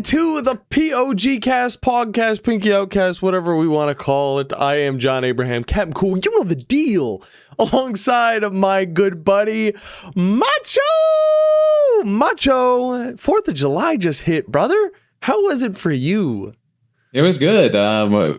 into the POGCAST, podcast, Pinky Outcast, whatever we want to call it. I am John Abraham, Captain Cool. You know the deal. Alongside of my good buddy, Macho! Macho, 4th of July just hit, brother. How was it for you? It was good.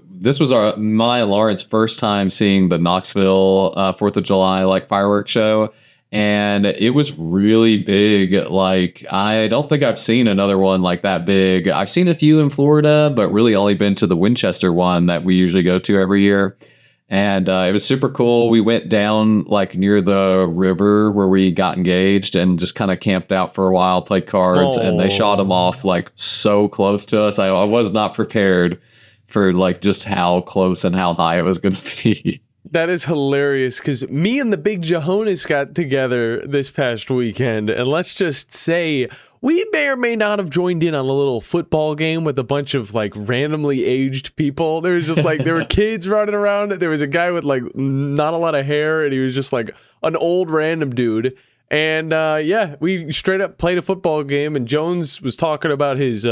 This was my and Lauren's first time seeing the Knoxville 4th of July fireworks show. And it was really big. I don't think I've seen another one like that big. I've seen a few in Florida, but really only been to the Winchester one that we usually go to every year. And it was super cool. We went down near the river where we got engaged and just kind of camped out for a while, played cards, and they shot them off so close to us. I was not prepared for just how close and how high it was going to be. That is hilarious because me and the big Johannes got together this past weekend, and let's just say we may or may not have joined in on a little football game with a bunch of randomly aged people. There was just there were kids running around. There was a guy with not a lot of hair, and he was just an old random dude. And we straight up played a football game, and Jones was talking about his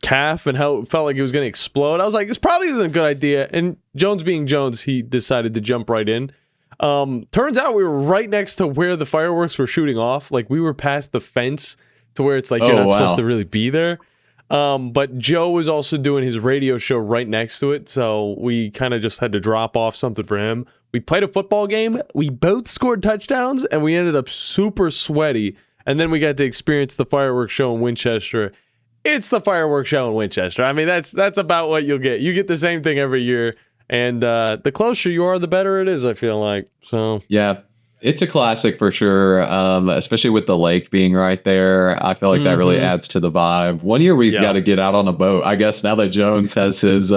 calf and how it felt like it was going to explode. I was like, this probably isn't a good idea. And Jones being Jones, he decided to jump right in. Turns out we were right next to where the fireworks were shooting off. We were past the fence to where it's you're not supposed to really be there. But Joe was also doing his radio show right next to it, so we kind of just had to drop off something for him. We played a football game. We both scored touchdowns, and we ended up super sweaty. And then we got to experience the fireworks show in Winchester. It's the fireworks show in Winchester. I mean, that's about what you'll get. You get the same thing every year, and the closer you are, the better it is, I feel like. So yeah, it's a classic for sure, especially with the lake being right there. I feel like that really adds to the vibe. One year we've got to get out on a boat. I guess now that Jones has his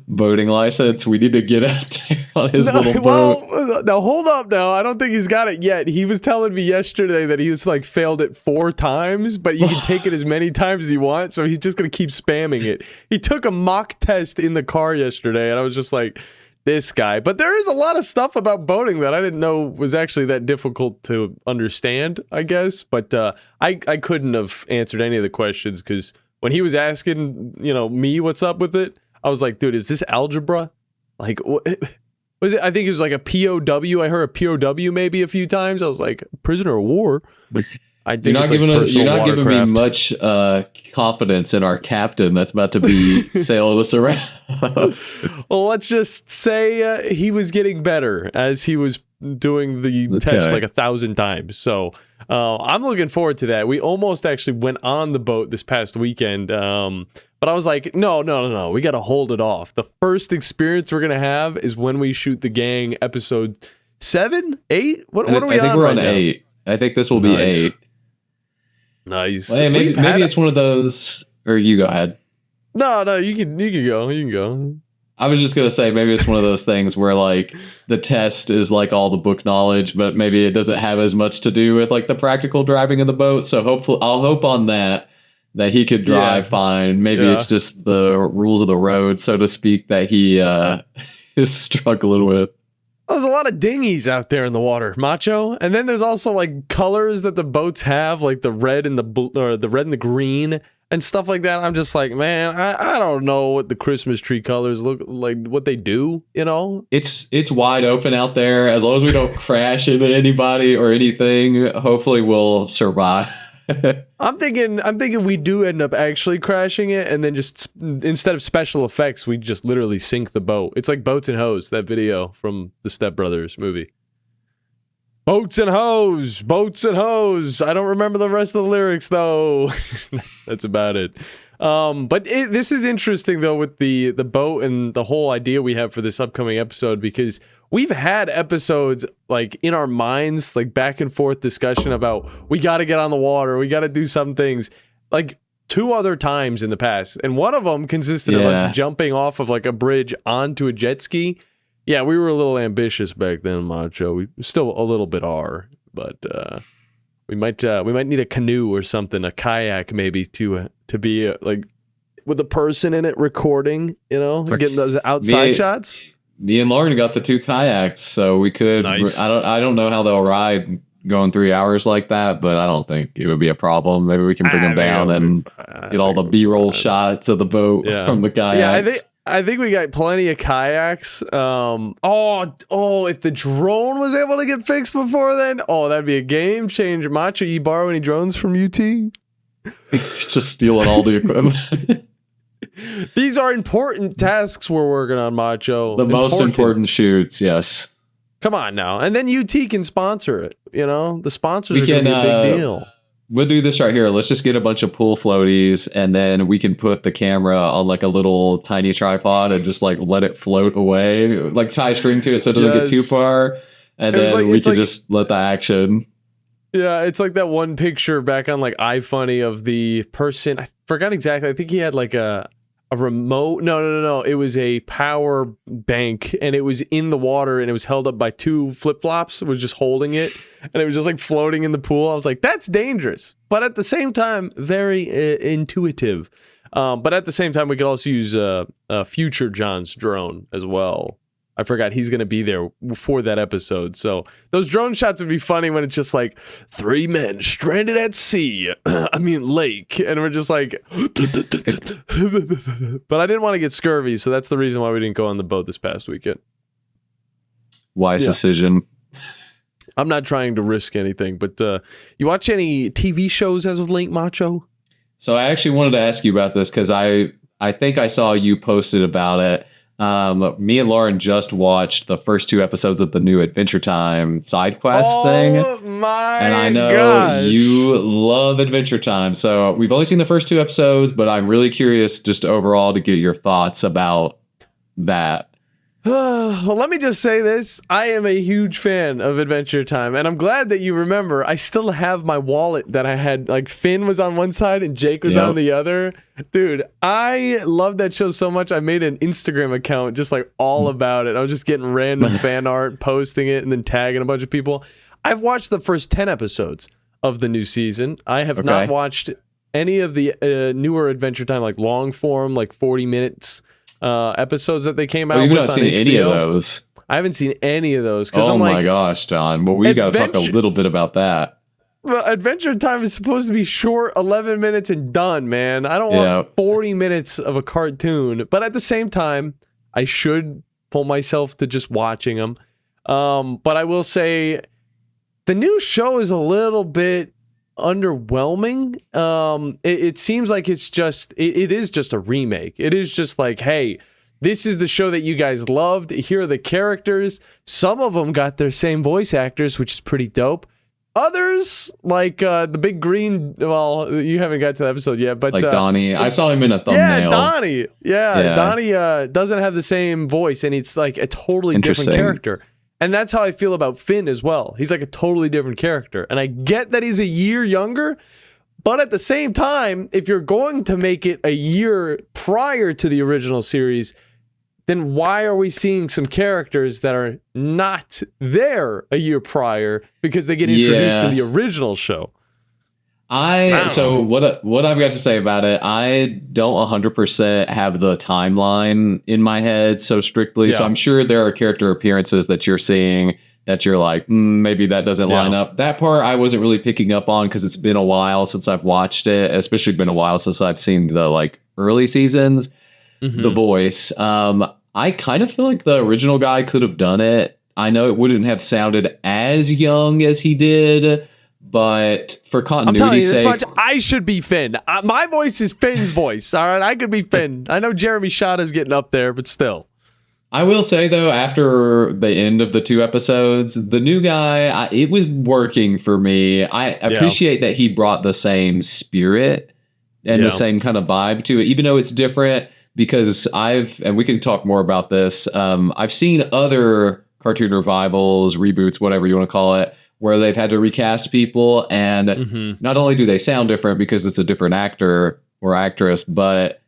boating license, we need to get out there on his little boat. Well, now hold up now. I don't think he's got it yet. He was telling me yesterday that he's failed it 4 times, but you can take it as many times as you want, so he's just going to keep spamming it. He took a mock test in the car yesterday, and I was just like, this guy. But there is a lot of stuff about boating that I didn't know was actually that difficult to understand, I guess. But I couldn't have answered any of the questions because when he was asking, me what's up with it, I was like, dude, is this algebra? What was it? I think it was a POW. I heard a POW maybe a few times. I was like, prisoner of war. I think you're not giving me much confidence in our captain that's about to be sailing us around. Well, let's just say he was getting better as he was doing the test 1,000 times. So I'm looking forward to that. We almost actually went on the boat this past weekend. But I was like, no. We got to hold it off. The first experience we're going to have is when we shoot the gang episode 7, 8. What are we on? I think we're on now? 8. I think this will be 8. Nice. Well, hey, maybe it's one of those, or you go ahead. No, you can go. You can go. I was just going to say, maybe it's one of those things where the test is all the book knowledge, but maybe it doesn't have as much to do with the practical driving of the boat. So hopefully I'll hope on that he could drive fine. Maybe it's just the rules of the road, so to speak, that he is struggling with. There's a lot of dinghies out there in the water, Macho. And then there's also colors that the boats have, the red and the blue, or the red and the green and stuff like that. I'm just like, man, I don't know what the Christmas tree colors look like, what they do, It's wide open out there. As long as we don't crash into anybody or anything, hopefully we'll survive. I'm thinking we do end up actually crashing it, and then just instead of special effects, we just literally sink the boat. It's like Boats and Hose, that video from the Step Brothers movie. Boats and hose, boats and hose. I don't remember the rest of the lyrics though. That's about it. But this is interesting though with the boat and the whole idea we have for this upcoming episode, because we've had episodes in our minds, back and forth discussion about we got to get on the water, we got to do some things, 2 other times in the past, and one of them consisted of us jumping off of a bridge onto a jet ski. Yeah, we were a little ambitious back then, Macho. We still a little bit are, but we might need a canoe or something, a kayak maybe to be with a person in it recording, getting those outside shots. Me and Lauren got the 2 kayaks, so we could. Nice. I don't know how they'll ride going 3 hours like that, but I don't think it would be a problem. Maybe we can bring him down and get all the B-roll shots of the boat from the kayaks. Yeah, I think we got plenty of kayaks. If the drone was able to get fixed before then, that'd be a game changer. Macho, you borrow any drones from UT? Just stealing all the equipment. These are important tasks we're working on, Macho. The most important shoots, yes. Come on now. And then UT can sponsor it. The sponsors are going to be a big deal. We'll do this right here. Let's just get a bunch of pool floaties, and then we can put the camera on like a little tiny tripod and just like let it float away, like tie string to it so it doesn't get too far. And then we can just let the action. Yeah, it's like that one picture back on like iFunny of the person. I forgot exactly. I think he had like a remote. No. It was a power bank, and it was in the water, and it was held up by two flip-flops. It was just holding it, and it was just like floating in the pool. I was like, that's dangerous, but at the same time, very intuitive. But at the same time, we could also use future John's drone as well. I forgot he's going to be there for that episode. So those drone shots would be funny when it's just like 3 men stranded at sea. Lake. And we're just like, but I didn't want to get scurvy. So that's the reason why we didn't go on the boat this past weekend. Wise decision. I'm not trying to risk anything, but you watch any TV shows as of late, Macho? So I actually wanted to ask you about this because I think I saw you posted about it. Me and Lauren just watched the first 2 episodes of the new Adventure Time side quest thing. And I know you love Adventure Time. So we've only seen the first 2 episodes, but I'm really curious just overall to get your thoughts about that. Well, let me just say this. I am a huge fan of Adventure Time, and I'm glad that you remember. I still have my wallet that I had, like Finn was on one side and Jake was on the other. Dude, I love that show so much. I made an Instagram account just like all about it. I was just getting random fan art, posting it, and then tagging a bunch of people. I've watched the first 10 episodes of the new season. I have not watched any of the newer Adventure Time, like long form, like 40 minutes episodes that they came out with. You've not seen any of those? I haven't seen any of those. Oh my gosh, John. Well, we got to talk a little bit about that. Well, Adventure Time is supposed to be short, 11 minutes and done, man. I don't want 40 minutes of a cartoon. But at the same time, I should pull myself to just watching them. But I will say the new show is a little bit underwhelming. It seems like it's just it is just a remake. It is just like, hey, this is the show that you guys loved. Here are the characters. Some of them got their same voice actors, which is pretty dope. Others, like the big green, well, you haven't got to the episode yet, but like Donnie. I saw him in a thumbnail. Yeah, Donnie. Yeah. Donnie doesn't have the same voice, and it's like a totally different character. And that's how I feel about Finn as well. He's like a totally different character. And I get that he's a year younger, but at the same time, if you're going to make it a year prior to the original series, then why are we seeing some characters that are not there a year prior because they get introduced in the original show? So what I've got to say about it, I don't 100% have the timeline in my head so strictly. So I'm sure there are character appearances that you're seeing that you're like, maybe that doesn't line up. That part I wasn't really picking up on because it's been a while since I've watched it, especially been a while since I've seen the like early seasons. The voice. I kind of feel like the original guy could have done it. I know it wouldn't have sounded as young as he did, but for continuity's sake, much, I should be Finn. My voice is Finn's voice. All right, I could be Finn. I know Jeremy Shada's getting up there, but still. I will say though, after the end of the 2 episodes, the new guy, it was working for me. I appreciate that he brought the same spirit and the same kind of vibe to it, even though it's different. Because and we can talk more about this. I've seen other cartoon revivals, reboots, whatever you want to call it, where they've had to recast people, and not only do they sound different because it's a different actor or actress, but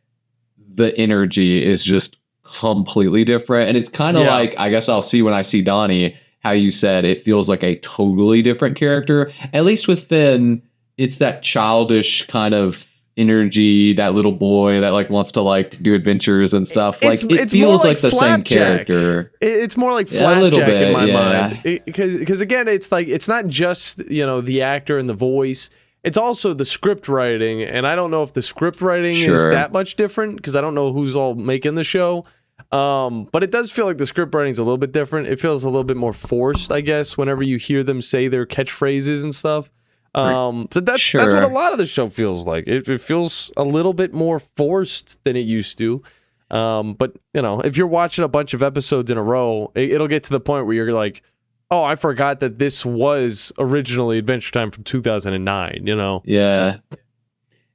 the energy is just completely different. And it's kind of like, I guess I'll see when I see Donnie, how you said it feels like a totally different character. At least with Finn, it's that childish kind of energy, that little boy that like wants to like do adventures and stuff. Like it feels like the same character. It's more like Flapjack in my mind. Because again, it's like it's not just, you know, the actor and the voice. It's also the script writing, and I don't know if the script writing is that much different because I don't know who's all making the show. But it does feel like the script writing is a little bit different. It feels a little bit more forced, I guess, whenever you hear them say their catchphrases and stuff. But that's what a lot of the show feels like. It feels a little bit more forced than it used to. But you know, if you're watching a bunch of episodes in a row, it'll get to the point where you're like, oh, I forgot that this was originally Adventure Time from 2009, you know? Yeah.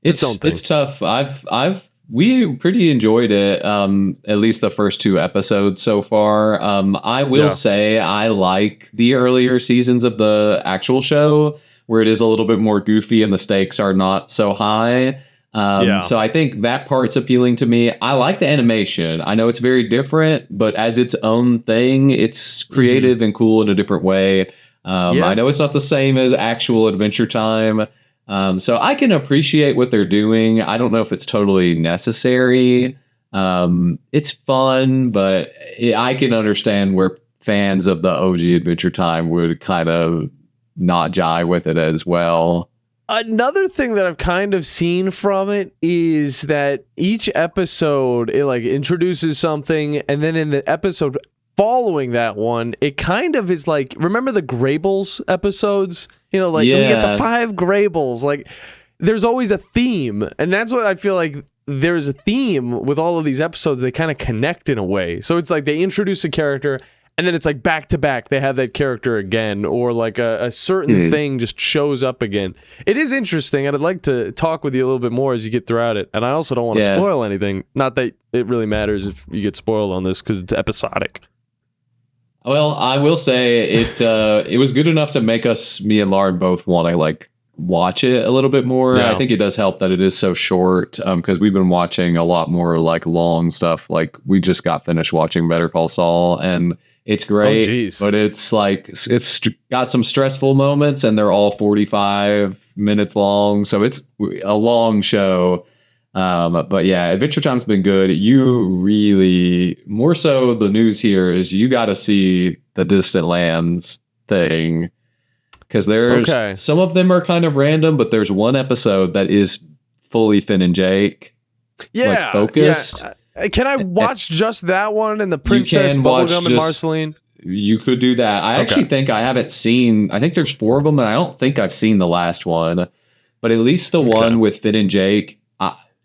It's tough. We pretty enjoyed it, at least the first 2 episodes so far. I will say I like the earlier seasons of the actual show where it is a little bit more goofy and the stakes are not so high. So I think that part's appealing to me. I like the animation. I know it's very different, but as its own thing, it's creative and cool in a different way. I know it's not the same as actual Adventure Time. So I can appreciate what they're doing. I don't know if it's totally necessary. It's fun, but I can understand where fans of the OG Adventure Time would kind of not jive with it as well. Another thing that I've kind of seen from it is that each episode, it like introduces something, and then in the episode following that one, it kind of is like, remember the Graybles episodes? You know, like we get the 5 Graybles. Like there's always a theme, and that's what I feel like. There's a theme with all of these episodes. They kind of connect in a way. So it's like they introduce a character, and then it's like back to back, they have that character again, or like a certain thing just shows up again. It is interesting, and I'd like to talk with you a little bit more as you get throughout it. And I also don't want to spoil anything. Not that it really matters if you get spoiled on this because it's episodic. Well, I will say it was good enough to make me and Lauren both want to like watch it a little bit more. I think it does help that it is so short because we've been watching a lot more like long stuff. Like we just got finished watching Better Call Saul, and it's great, but it's like it's got some stressful moments, and they're all 45 minutes long, so it's a long show. But yeah, Adventure Time's been good. You really, more so the news here is you got to see the Distant Lands thing, because there's some of them are kind of random, but there's one episode that is fully Finn and Jake like focused. Yeah. Can I watch just that one and the Princess Bubblegum and Marceline? You could do that. I actually think I haven't seen, I think there's 4 of them, and I don't think I've seen the last one. But at least the one with Finn and Jake,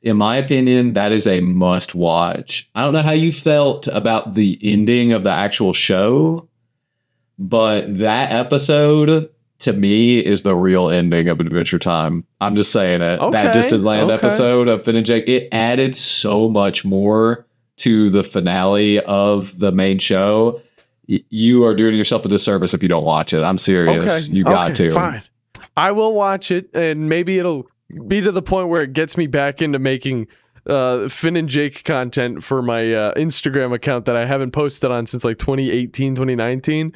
in my opinion, that is a must watch. I don't know how you felt about the ending of the actual show, but that episode, to me, is the real ending of Adventure Time. I'm just saying it. That Distant Land episode of Finn and Jake, it added so much more to the finale of the main show. You are doing yourself a disservice if you don't watch it. I'm serious. You got to. Fine. I will watch it, and maybe it'll be to the point where it gets me back into making Finn and Jake content for my Instagram account that I haven't posted on since like 2018, 2019.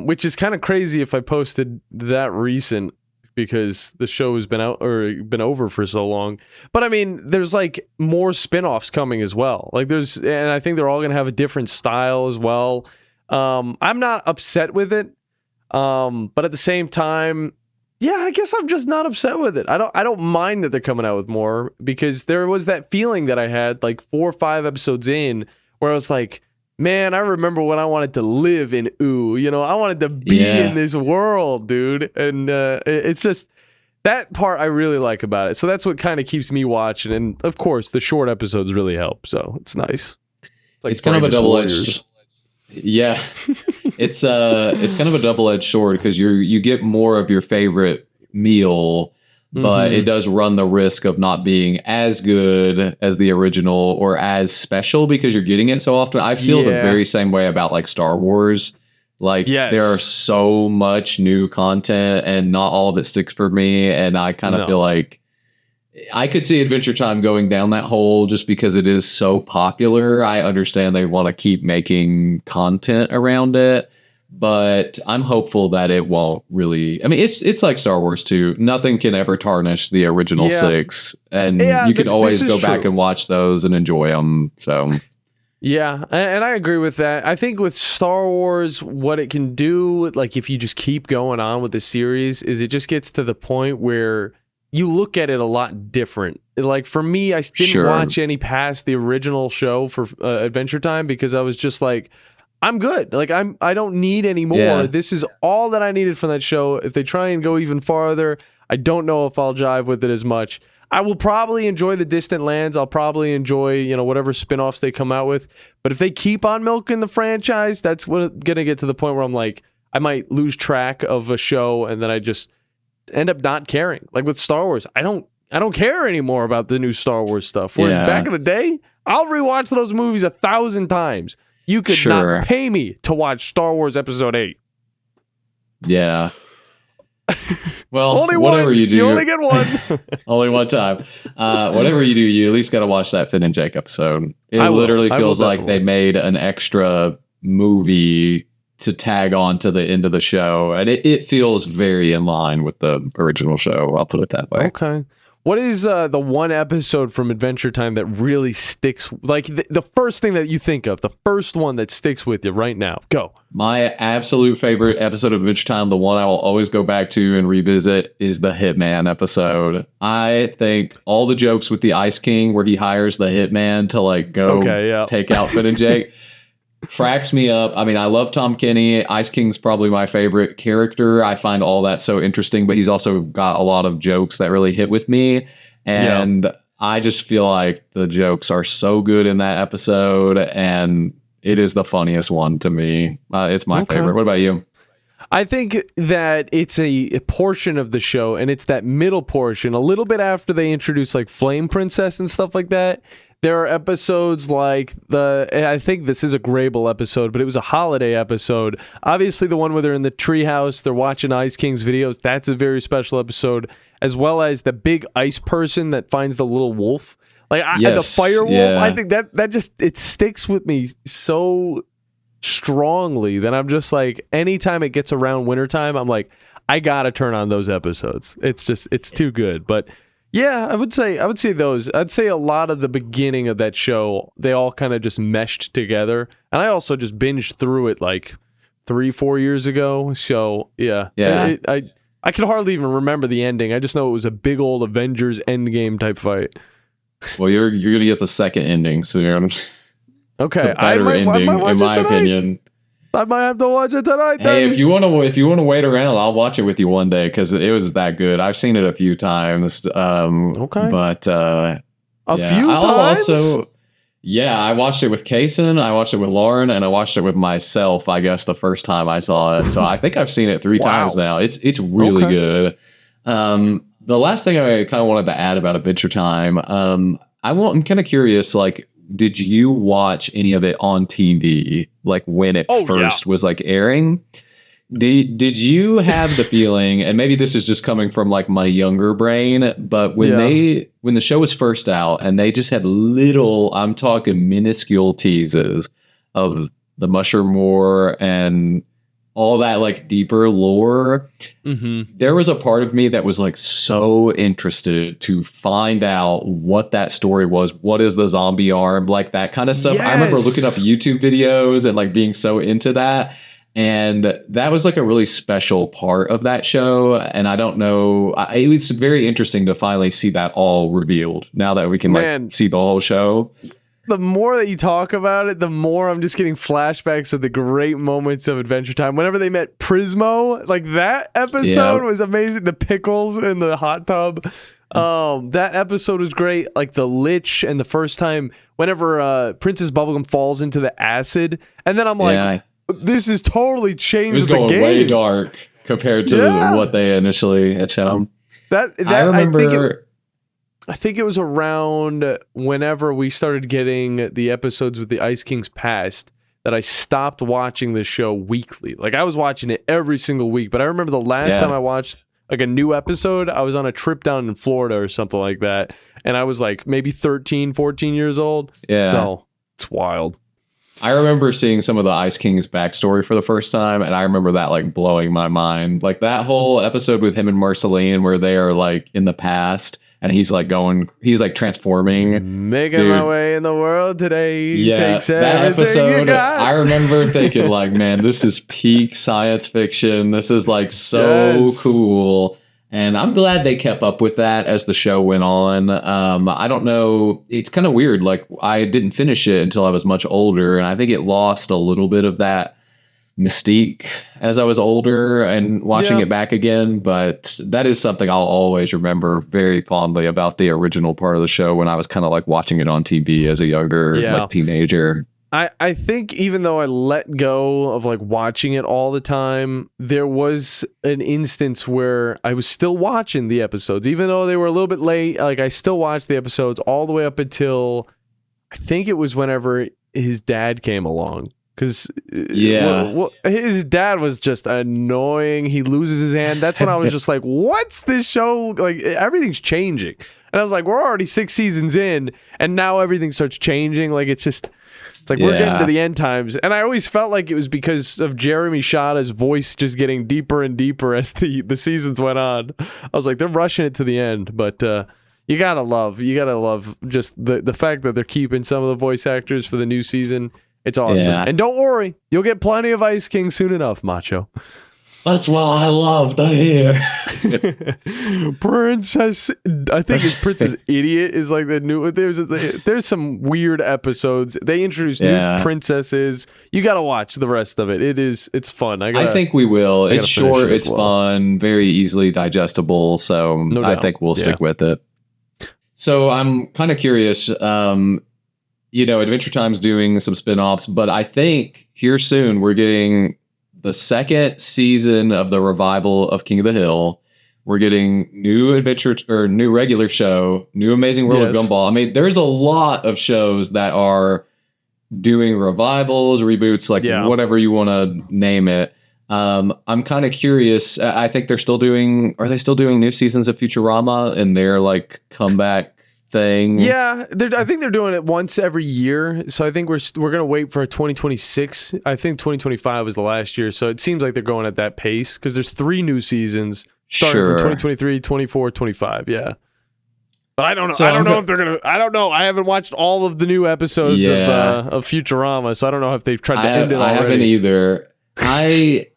Which is kind of crazy if I posted that recent because the show has been out or been over for so long. But I mean, there's like more spin-offs coming as well. Like and I think they're all going to have a different style as well. I'm not upset with it. But at the same time, yeah, I guess I'm just not upset with it. I don't mind that they're coming out with more, because there was that feeling that I had like 4 or 5 episodes in where I was like, man, I remember when I wanted to live in Ooh, you know, I wanted to be in this world, dude. And it's just that part I really like about it. So that's what kind of keeps me watching. And of course, the short episodes really help. So it's nice. It's kind of a double-edged. Yeah, it's kind of a double-edged sword, because you get more of your favorite meal, but it does run the risk of not being as good as the original or as special because you're getting it so often. I feel the very same way about like Star Wars. Like there are so much new content and not all of it sticks for me. And I kind of feel like I could see Adventure Time going down that hole just because it is so popular. I understand they want to keep making content around it, but I'm hopeful that it won't really. I mean, it's like Star Wars too. Nothing can ever tarnish the original six, and you can always go back and watch those and enjoy them. So. Yeah, and I agree with that. I think with Star Wars, what it can do, like if you just keep going on with the series, is it just gets to the point where you look at it a lot different. Like for me, I didn't watch any past the original show for Adventure Time because I was just like, I'm good. Like I don't need any more. Yeah. This is all that I needed from that show. If they try and go even farther, I don't know if I'll jive with it as much. I will probably enjoy the Distant Lands. I'll probably enjoy, whatever spinoffs they come out with. But if they keep on milking the franchise, that's going to get to the point where I'm like, I might lose track of a show and then I just end up not caring. Like with Star Wars, I don't care anymore about the new Star Wars stuff. Whereas back in the day, I'll rewatch those movies 1,000 times. You could not pay me to watch Star Wars Episode 8. Yeah. Well, only whatever one. You do, you only get one. Only one time. Whatever you do, you at least got to watch that Finn and Jake episode. It literally feels like they made an extra movie to tag on to the end of the show, and it feels very in line with the original show. I'll put it that way. Okay. What is the one episode from Adventure Time that really sticks? Like the first thing that you think of, the first one that sticks with you right now. Go. My absolute favorite episode of Adventure Time, the one I will always go back to and revisit, is the Hitman episode. I think all the jokes with the Ice King where he hires the Hitman to go take out Finn and Jake cracks me up. I mean, I love Tom Kenny. Ice King's probably my favorite character. I find all that so interesting, but he's also got a lot of jokes that really hit with me. And I just feel like the jokes are so good in that episode, and it is the funniest one to me. It's my favorite. What about you? I think that it's a portion of the show, and it's that middle portion, a little bit after they introduce like Flame Princess and stuff like that. There are episodes like I think this is a Grable episode, but it was a holiday episode. Obviously, the one where they're in the treehouse, they're watching Ice King's videos. That's a very special episode, as well as the big ice person that finds the little wolf. Like the fire wolf. I think that just, it sticks with me so strongly that I'm just like, anytime it gets around wintertime, I'm like, I gotta turn on those episodes. It's too good. But yeah, I would say those. I'd say a lot of the beginning of that show, they all kind of just meshed together. And I also just binged through it like 3-4 years ago. So yeah. I can hardly even remember the ending. I just know it was a big old Avengers Endgame type fight. Well, you're gonna get the second ending, so you're gonna okay. I might in my opinion. I might have to watch it tonight. Hey, if you want to wait around, I'll watch it with you one day because it was that good. I've seen it a few times. But a few times. I watched it with Kaysen, I watched it with Lauren, and I watched it with myself. I guess the first time I saw it, so I think I've seen it 3 times now. It's really good. The last thing I kind of wanted to add about Adventure Time, I'm kind of curious, like, did you watch any of it on TV, like when it first was like airing? Did you have the feeling, and maybe this is just coming from like my younger brain, but when the show was first out and they just had little, I'm talking minuscule teases of the Mushroom War and all that like deeper lore, there was a part of me that was like so interested to find out what that story was. What is the zombie arm? Like that kind of stuff. Yes. I remember looking up YouTube videos and like being so into that. And that was like a really special part of that show. And I don't know, it was very interesting to finally see that all revealed now that we can like see the whole show. The more that you talk about it, the more I'm just getting flashbacks of the great moments of Adventure Time. Whenever they met Prismo, like that episode was amazing. The pickles in the hot tub. That episode was great. Like the Lich and the first time whenever Princess Bubblegum falls into the acid. And then I'm like, this is totally changed. It was going the game. Way dark compared to what they initially had shown. I remember... I think it was around whenever we started getting the episodes with the Ice King's past that I stopped watching the show weekly. Like I was watching it every single week, but I remember the last time I watched like a new episode, I was on a trip down in Florida or something like that. And I was like maybe 13, 14 years old. Yeah. So it's wild. I remember seeing some of the Ice King's backstory for the first time, and I remember that like blowing my mind. Like that whole episode with him and Marceline where they are like in the past and he's like transforming. Making my way in the world today. Yeah, takes that episode, I I remember thinking like, man, this is peak science fiction. This is like so cool. And I'm glad they kept up with that as the show went on. I don't know. It's kind of weird. Like I didn't finish it until I was much older. And I think it lost a little bit of that mystique as I was older and watching it back again. But that is something I'll always remember very fondly about the original part of the show when I was kind of like watching it on TV as a younger like teenager. I think even though I let go of like watching it all the time, there was an instance where I was still watching the episodes, even though they were a little bit late. Like I still watched the episodes all the way up until I think it was whenever his dad came along. Because his dad was just annoying. He loses his hand. That's when I was just like, what's this show? Like everything's changing. And I was like, we're already 6 seasons in and now everything starts changing. Like it's like we're getting to the end times. And I always felt like it was because of Jeremy Shada's voice just getting deeper and deeper as the seasons went on. I was like, they're rushing it to the end. But you gotta love just the fact that they're keeping some of the voice actors for the new season. It's awesome. Yeah. And don't worry, you'll get plenty of Ice King soon enough, Macho. That's what I love to hear. Princess, I think it's Princess Idiot is like the new. There's some weird episodes. They introduce new princesses. You got to watch the rest of it. It's fun. I think we will. It's short. It's fun. Very easily digestible. So I think we'll stick with it. So I'm kind of curious. Adventure Time's doing some spinoffs, but I think here soon we're getting the second season of the revival of King of the Hill. We're getting new adventure or new regular show, new Amazing World of Gumball. I mean, there's a lot of shows that are doing revivals, reboots, like whatever you want to name it. I'm kind of curious. I think are they still doing new seasons of Futurama and their like comeback thing? Yeah, I think they're doing it once every year. So I think we're gonna wait for 2026. I think 2025 was the last year. So it seems like they're going at that pace because there's 3 new seasons starting from 2023, 24, 25. Yeah. But I don't know. So I don't know if they're gonna. I don't know. I haven't watched all of the new episodes of Futurama, so I don't know if they've tried to end it already. I haven't either.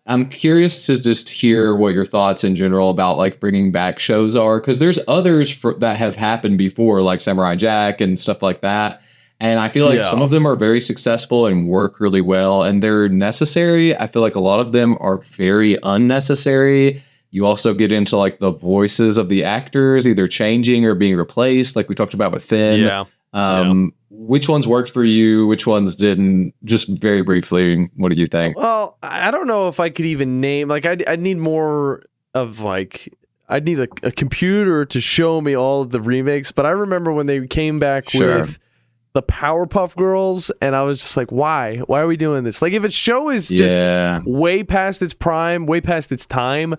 I'm curious to just hear what your thoughts in general about like bringing back shows are, because there's others that have happened before, like Samurai Jack and stuff like that. And I feel like some of them are very successful and work really well, and they're necessary. I feel like a lot of them are very unnecessary. You also get into like the voices of the actors either changing or being replaced, like we talked about with Finn. Which ones worked for you? Which ones didn't? Just very briefly, what do you think? Well, I don't know if I could even name, like, I'd need more of like, I'd need a computer to show me all of the remakes. But I remember when they came back with the Powerpuff Girls, and I was just like, why? Why are we doing this? Like, if a show is just way past its prime, way past its time,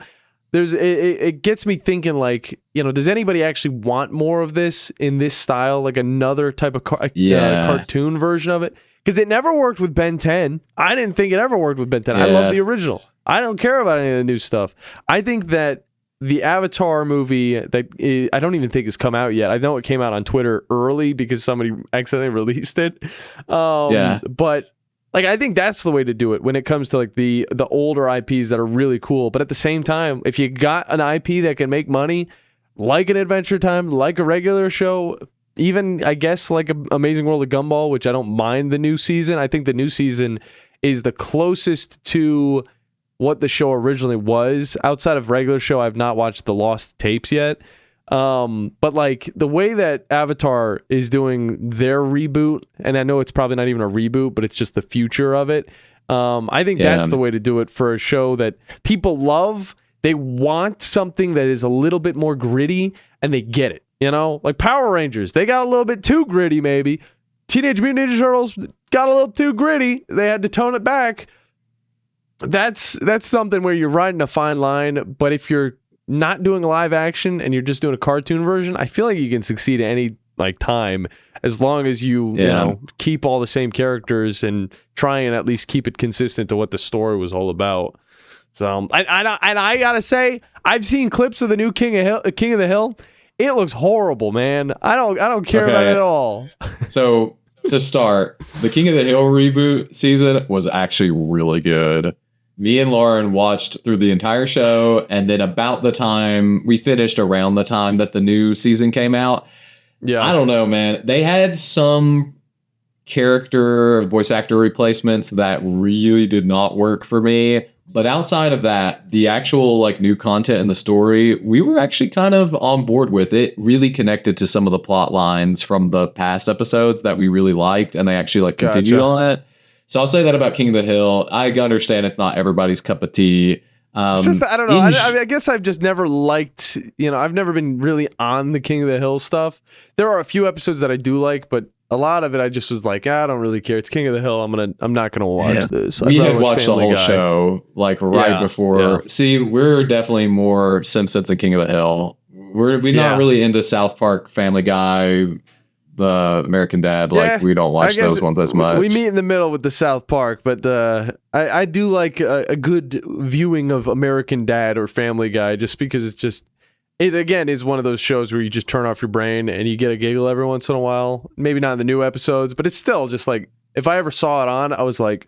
it gets me thinking, like, does anybody actually want more of this in this style, like another type of cartoon version of it? Because it never worked with Ben 10. I didn't think it ever worked with Ben 10. I love the original. I don't care about any of the new stuff. I think that the Avatar movie that I don't even think has come out yet. I know it came out on Twitter early because somebody accidentally released it. But like, I think that's the way to do it when it comes to like the older IPs that are really cool. But at the same time, if you got an IP that can make money, like an Adventure Time, like a regular show, even I guess like Amazing World of Gumball, which I don't mind the new season. I think the new season is the closest to what the show originally was. Outside of regular show, I've not watched the Lost Tapes yet. But like the way that Avatar is doing their reboot, and I know it's probably not even a reboot, but it's just the future of it. I think that's the way to do it for a show that people love. They want something that is a little bit more gritty, and they get it. Like Power Rangers, they got a little bit too gritty, maybe. Teenage Mutant Ninja Turtles got a little too gritty. They had to tone it back. That's something where you're riding a fine line, but if you're not doing live action and you're just doing a cartoon version, I feel like you can succeed at like time, as long as you keep all the same characters and try and at least keep it consistent to what the story was all about. So I gotta say, I've seen clips of the new King of the Hill. It looks horrible, man. I don't care about it at all. So to start, the King of the Hill reboot season was actually really good. Me and Lauren watched through the entire show, and then about the time we finished, around the time that the new season came out. Yeah, I don't know, man. They had some character voice actor replacements that really did not work for me. But outside of that, the actual like new content in the story, we were actually kind of on board with it. Really connected to some of the plot lines from the past episodes that we really liked, and they actually like continued on it. So I'll say that about King of the Hill. I understand it's not everybody's cup of tea. It's just, I don't know. I guess I've just never liked, I've never been really on the King of the Hill stuff. There are a few episodes that I do like, but a lot of it I just was like, I don't really care. It's King of the Hill. I'm not gonna watch this. We had watched the whole show like right before. Yeah. See, we're definitely more Simpsons than King of the Hill. We're not really into South Park, Family Guy, the American Dad. Like we don't watch those ones as much. We meet in the middle with the South Park, but I do like a good viewing of American Dad or Family Guy, just because it again is one of those shows where you just turn off your brain and you get a giggle every once in a while. Maybe not in the new episodes, but it's still just like, if I ever saw it on, I was like,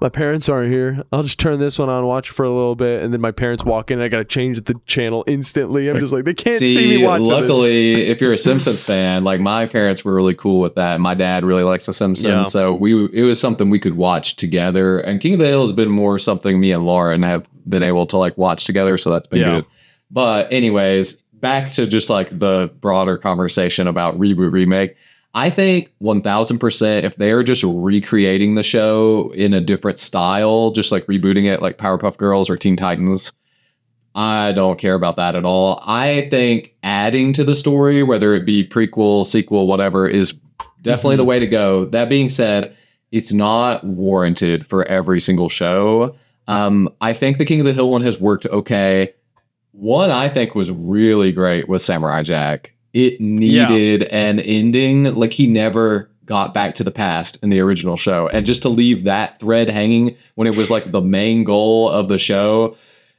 my parents aren't here. I'll just turn this one on, watch it for a little bit, and then my parents walk in and I got to change the channel instantly. I'm just like, they can't see me watching luckily, this. If you're a Simpsons fan, like my parents were really cool with that. My dad really likes The Simpsons, so it was something we could watch together. And King of the Hill has been more something me and Lauren have been able to like watch together, so that's been good. But anyways, back to just like the broader conversation about reboot remake. I think 1000% if they're just recreating the show in a different style, just like rebooting it like Powerpuff Girls or Teen Titans, I don't care about that at all. I think adding to the story, whether it be prequel, sequel, whatever, is definitely the way to go. That being said, it's not warranted for every single show. I think the King of the Hill one has worked okay. One I think was really great was Samurai Jack. It needed an ending. Like he never got back to the past in the original show. And just to leave that thread hanging when it was like the main goal of the show.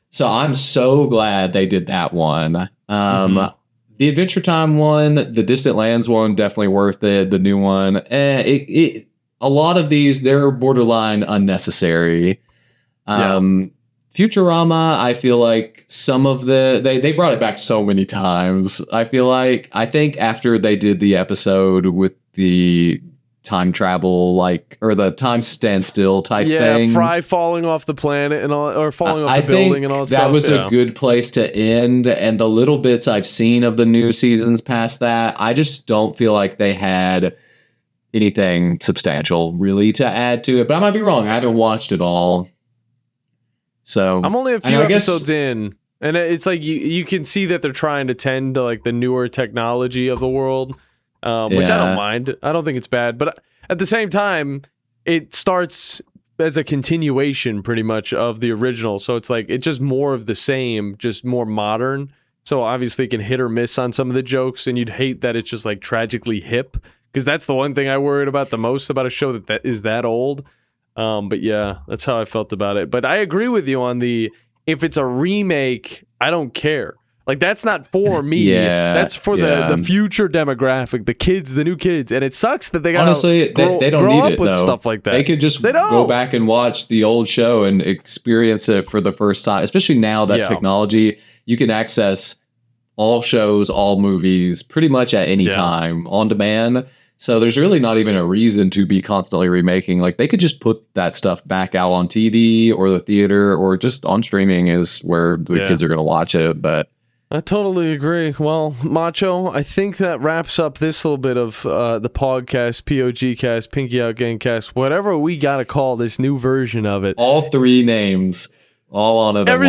So I'm so glad they did that one. The Adventure Time one, the Distant Lands one, definitely worth it. The new one. A lot of these, they're borderline unnecessary. Futurama, I feel like some of they brought it back so many times. I think after they did the episode with the time travel, or the time standstill type thing. Yeah, Fry falling off the planet and all, or falling off the building and all that stuff. That was a good place to end. And the little bits I've seen of the new seasons past that, I just don't feel like they had anything substantial really to add to it. But I might be wrong. I haven't watched it all. So I'm only a few episodes in, and it's like you can see that they're trying to tend to like the newer technology of the world, which I don't mind. I don't think it's bad, but at the same time, it starts as a continuation pretty much of the original. So it's like it's just more of the same, just more modern. So obviously it can hit or miss on some of the jokes, and you'd hate that it's just like tragically hip, because that's the one thing I worried about the most about a show that is that old. But yeah, that's how I felt about it. But I agree with you on if it's a remake, I don't care. Like that's not for me. That's for the future demographic, the kids, the new kids. And it sucks that they got honestly they don't need it with though. Stuff like that. They could just go back and watch the old show and experience it for the first time. Especially now that technology, you can access all shows, all movies, pretty much at any time on demand. So there's really not even a reason to be constantly remaking. Like they could just put that stuff back out on TV or the theater or just on streaming is where the kids are going to watch it. But I totally agree. Well, Macho, I think that wraps up this little bit of the POGCAST, POGCAST, Pinky Out Gamecast, whatever we got to call this new version of it. All three names. All on it every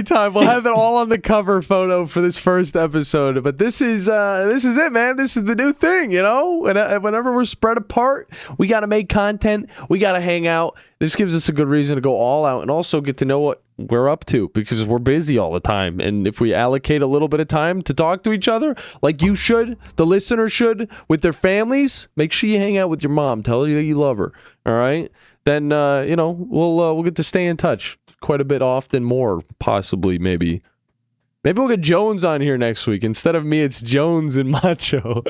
time we'll have it all on the cover photo for this first episode. But this is it, man. This is the new thing, and whenever we're spread apart, we got to make content, we got to hang out. This gives us a good reason to go all out and also get to know we're up to, because we're busy all the time. And if we allocate a little bit of time to talk to each other, like you should, the listener should, with their families, make sure you hang out with your mom. Tell her that you love her. All right? Then, we'll get to stay in touch quite a bit often more, possibly, maybe. Maybe we'll get Jones on here next week. Instead of me, it's Jones and Macho.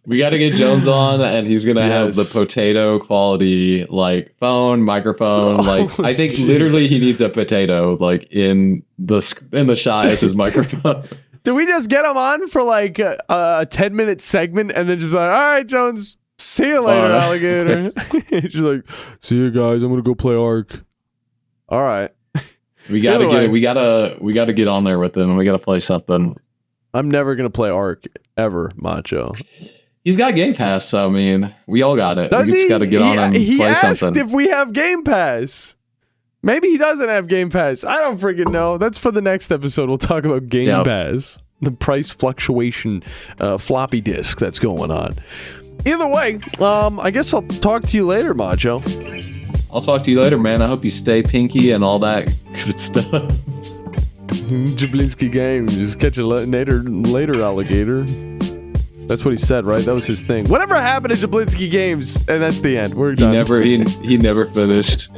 We got to get Jones on, and he's going to have the potato quality, like, phone, microphone. I think literally he needs a potato, like, in the shy as his microphone. Did we just get him on for, like, a 10-minute segment, and then just like, all right, Jones, see you later, alligator. She's like, see you guys, I'm going to go play Ark. All right. We gotta get on there with him, and we gotta play something. I'm never gonna play Ark ever, Macho. He's got Game Pass, so I mean, we all got it. Does we just gotta get on and he play asked something. if we have Game Pass. Maybe he doesn't have Game Pass. I don't freaking know. That's for the next episode. We'll talk about Game Pass, the price fluctuation, floppy disk that's going on. Either way, I guess I'll talk to you later, Macho. I'll talk to you later, man. I hope you stay pinky and all that good stuff. Jablinski Games. Just catch you later, alligator. That's what he said, right? That was his thing. Whatever happened to Jablinski Games? And that's the end. We're done. He never finished.